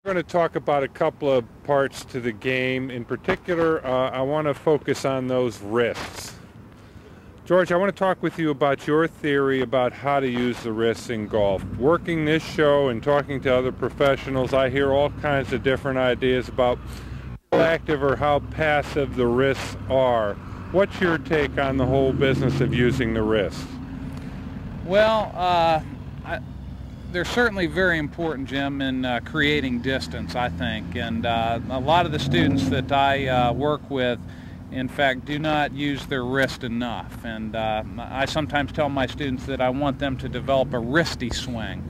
We're going to talk about a couple of parts to the game. In particular, I want to focus on those wrists. George, I want to talk with you about your theory about how to use the wrists in golf. Working this show and talking to other professionals, I hear all kinds of different ideas about how active or how passive the wrists are. What's your take on the whole business of using the wrists? Well, they're certainly very important, Jim, in creating distance, I think. And a lot of the students that I work with, in fact, do not use their wrist enough. And I sometimes tell my students that I want them to develop a wristy swing,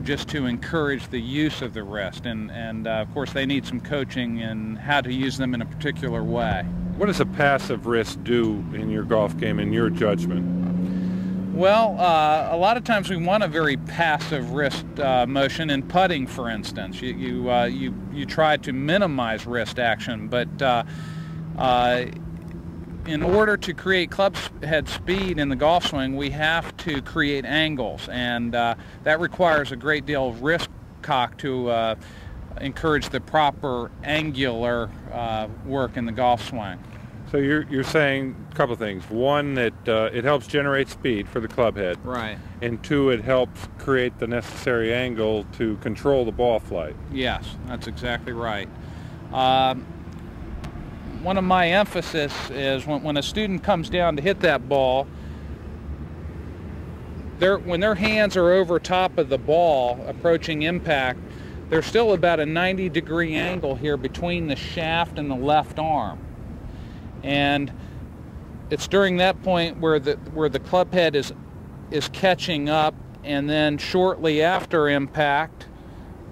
just to encourage the use of the wrist. And of course, they need some coaching in how to use them in a particular way. What does a passive wrist do in your golf game, in your judgment? Well, a lot of times we want a very passive wrist motion in putting, for instance. You try to minimize wrist action, but in order to create club head speed in the golf swing, we have to create angles, and that requires a great deal of wrist cock to encourage the proper angular work in the golf swing. So you're saying a couple of things. One, that it helps generate speed for the club head. Right. And two, it helps create the necessary angle to control the ball flight. Yes, that's exactly right. One of my emphasis is when a student comes down to hit that ball, when their hands are over top of the ball approaching impact, there's still about a 90-degree angle here between the shaft and the left arm. And it's during that point where the club head is catching up, and then shortly after impact,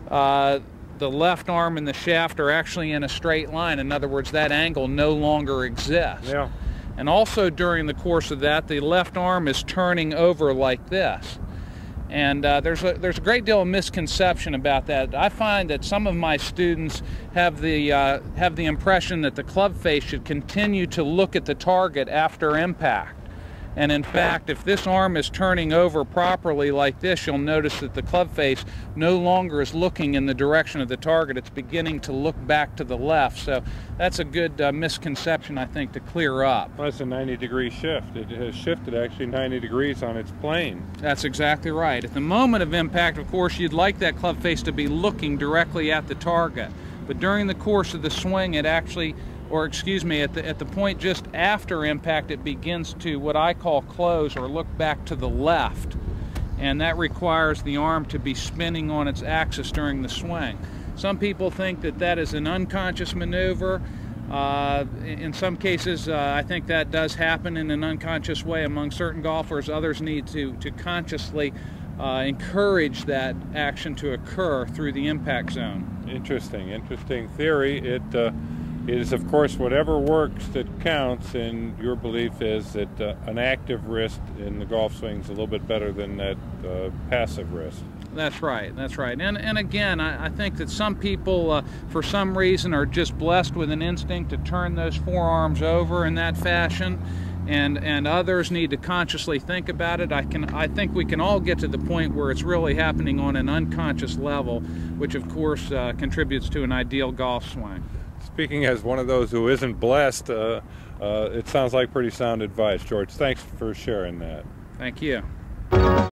the left arm and the shaft are actually in a straight line. In other words, that angle no longer exists. Yeah. And also during the course of that, the left arm is turning over like this. And there's a great deal of misconception about that. I find that some of my students have the impression that the club face should continue to look at the target after impact. And in fact, if this arm is turning over properly like this, you'll notice that the club face no longer is looking in the direction of the target. It's beginning to look back to the left. So that's a good misconception, I think, to clear up. Well, that's a 90-degree shift. It has shifted actually 90 degrees on its plane. That's exactly right. At the moment of impact, of course, you'd like that club face to be looking directly at the target. But during the course of the swing, it actually, or excuse me, at the point just after impact, it begins to what I call close or look back to the left. And that requires the arm to be spinning on its axis during the swing. Some people think that that is an unconscious maneuver. In some cases, I think that does happen in an unconscious way among certain golfers. Others need to consciously encourage that action to occur through the impact zone. Interesting theory. It is, of course, whatever works that counts, and your belief is that an active wrist in the golf swing is a little bit better than that passive wrist. That's right, that's right. And again, I think that some people, for some reason, are just blessed with an instinct to turn those forearms over in that fashion, and others need to consciously think about it. I think we can all get to the point where it's really happening on an unconscious level, which of course contributes to an ideal golf swing. Speaking as one of those who isn't blessed, it sounds like pretty sound advice. George, thanks for sharing that. Thank you.